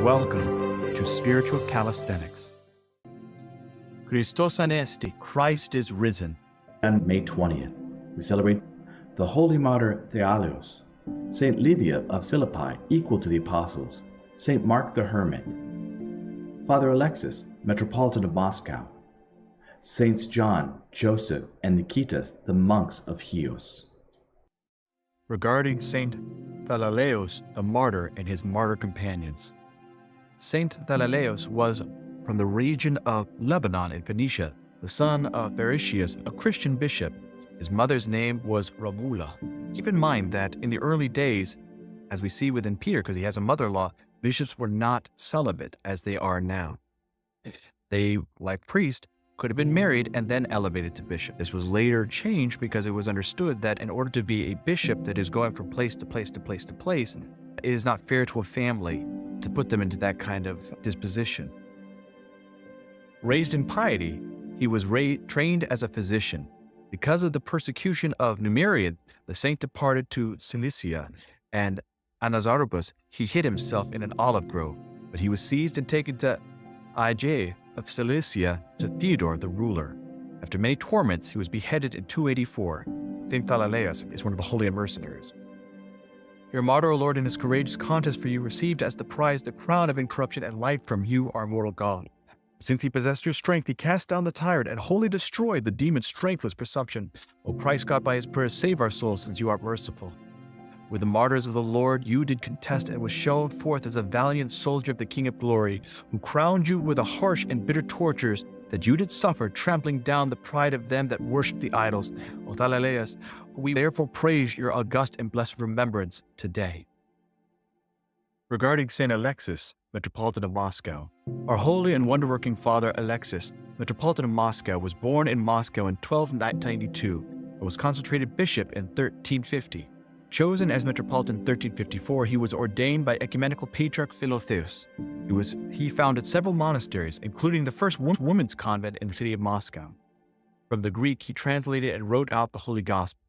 Welcome to Spiritual Calisthenics. Christos Anesti, Christ is risen. And May 20th, we celebrate the Holy Martyr Thalleleus, Saint Lydia of Philippi, equal to the Apostles, Saint Mark the Hermit, Father Alexis, Metropolitan of Moscow, Saints John, Joseph, and Nikitas, the monks of Chios. Regarding Saint Thalleleus, the martyr, and his martyr companions. Saint Thalleleus was from the region of Lebanon in Phoenicia, the son of Bericius, a Christian bishop. His mother's name was Romula. Keep in mind that in the early days, as we see within Peter, because he has a mother-in-law, bishops were not celibate as they are now. They, like priests, could have been married and then elevated to bishop. This was later changed because it was understood that in order to be a bishop that is going from place to place to place to place, it is not fair to a family to put them into that kind of disposition. Raised in piety, he was trained as a physician. Because of the persecution of Numerian, the saint departed to Cilicia, and Anazarbus, he hid himself in an olive grove, but he was seized and taken to Aige of Cilicia to Theodore the ruler. After many torments, he was beheaded in 284. Saint Thalleleus is one of the holy mercenaries. Your martyr, O Lord, in his courageous contest for you, received as the prize the crown of incorruption and life from you, our immortal God. Since he possessed your strength, he cast down the tyrant and wholly destroyed the demon's strengthless presumption. O Christ God, by his prayers, save our souls, since you are merciful. With the martyrs of the Lord, you did contest and was shown forth as a valiant soldier of the King of Glory, who crowned you with a harsh and bitter tortures that you did suffer, trampling down the pride of them that worship the idols. O Thalleleus, we therefore praise your august and blessed remembrance today. Regarding Saint Alexis, Metropolitan of Moscow. Our holy and wonder-working Father Alexis, Metropolitan of Moscow, was born in Moscow in 1292 and was consecrated bishop in 1350. Chosen as Metropolitan in 1354, he was ordained by Ecumenical Patriarch Philotheus. He founded several monasteries, including the first women's convent in the city of Moscow. From the Greek, he translated and wrote out the Holy Gospel.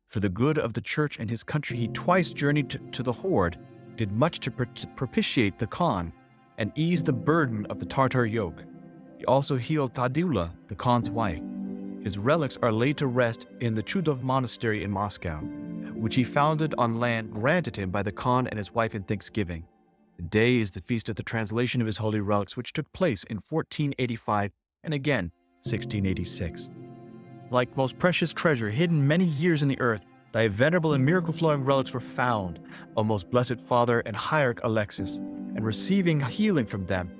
For the good of the Church and his country, he twice journeyed to the Horde, did much to propitiate the Khan, and ease the burden of the Tartar yoke. He also healed Tadula, the Khan's wife. His relics are laid to rest in the Chudov Monastery in Moscow, which he founded on land granted him by the Khan and his wife in thanksgiving. Today is the feast of the translation of his holy relics, which took place in 1485 and again 1686. Like most precious treasure hidden many years in the earth, thy venerable and miracle-flowing relics were found, O most blessed Father and Hierarch Alexis, and receiving healing from them,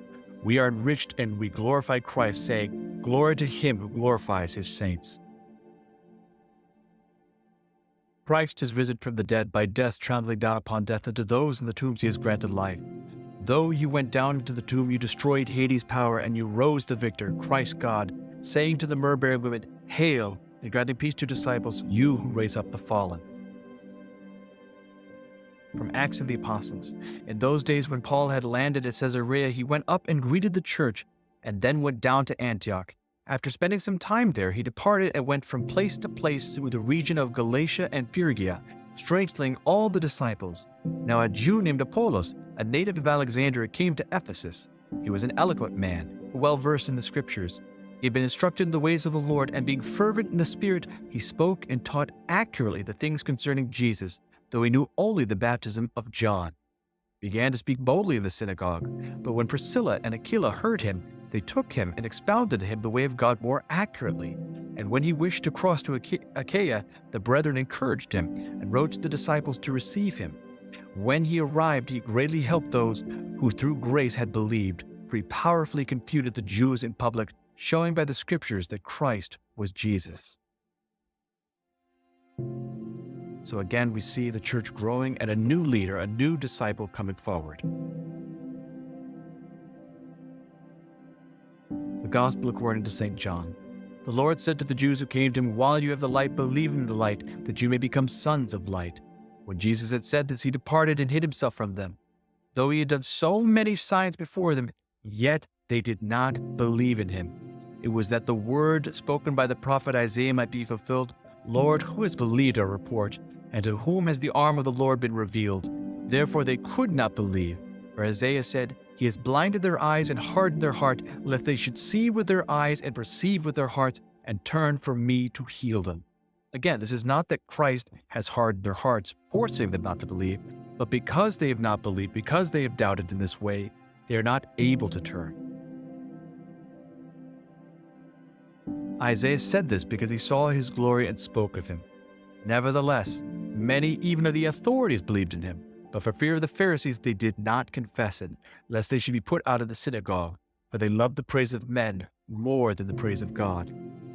we are enriched and we glorify Christ, saying, Glory to him who glorifies his saints. Christ is risen from the dead, by death trampling down upon death, and to those in the tombs he has granted life. Though you went down into the tomb, you destroyed Hades' power, and you rose the victor, Christ God, saying to the myrrh-bearing women, Hail, and granting peace to disciples, you who raise up the fallen. From Acts of the Apostles. In those days when Paul had landed at Caesarea, he went up and greeted the church, and then went down to Antioch. After spending some time there, he departed and went from place to place through the region of Galatia and Phrygia, strengthening all the disciples. Now a Jew named Apollos, a native of Alexandria, came to Ephesus. He was an eloquent man, well versed in the Scriptures. He had been instructed in the ways of the Lord, and being fervent in the Spirit, he spoke and taught accurately the things concerning Jesus, though he knew only the baptism of John. He began to speak boldly in the synagogue, but when Priscilla and Aquila heard him, they took him and expounded to him the way of God more accurately. And when he wished to cross to Achaia, the brethren encouraged him and wrote to the disciples to receive him. When he arrived, he greatly helped those who through grace had believed, for he powerfully confuted the Jews in public, showing by the Scriptures that Christ was Jesus. So again, we see the church growing and a new leader, a new disciple coming forward. The Gospel according to St. John. The Lord said to the Jews who came to him, While you have the light, believe in the light, that you may become sons of light. When Jesus had said this, he departed and hid himself from them. Though he had done so many signs before them, yet they did not believe in him. It was that the word spoken by the prophet Isaiah might be fulfilled. Lord, who has believed our report, and to whom has the arm of the Lord been revealed? Therefore they could not believe. For Isaiah said, He has blinded their eyes and hardened their heart, lest they should see with their eyes and perceive with their hearts and turn from me to heal them. Again, this is not that Christ has hardened their hearts, forcing them not to believe, but because they have not believed, because they have doubted in this way, they are not able to turn. Isaiah said this because he saw his glory and spoke of him. Nevertheless, many even of the authorities believed in him, but for fear of the Pharisees they did not confess it, lest they should be put out of the synagogue, for they loved the praise of men more than the praise of God.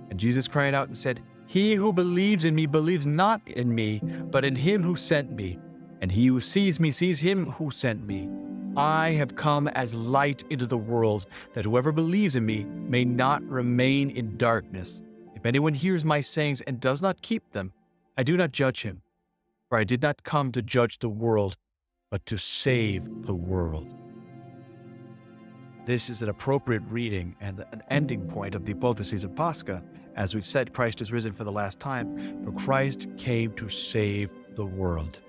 And Jesus cried out and said, He who believes in me believes not in me, but in him who sent me. And he who sees me sees him who sent me. I have come as light into the world, that whoever believes in me may not remain in darkness. If anyone hears my sayings and does not keep them, I do not judge him. For I did not come to judge the world, but to save the world. This is an appropriate reading and an ending point of the Apodosis of Pascha. As we've said, Christ is risen for the last time, but Christ came to save the world.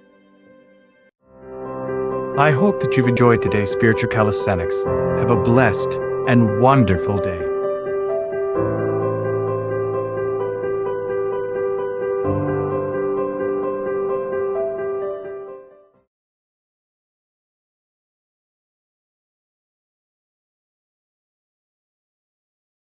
I hope that you've enjoyed today's spiritual calisthenics. Have a blessed and wonderful day.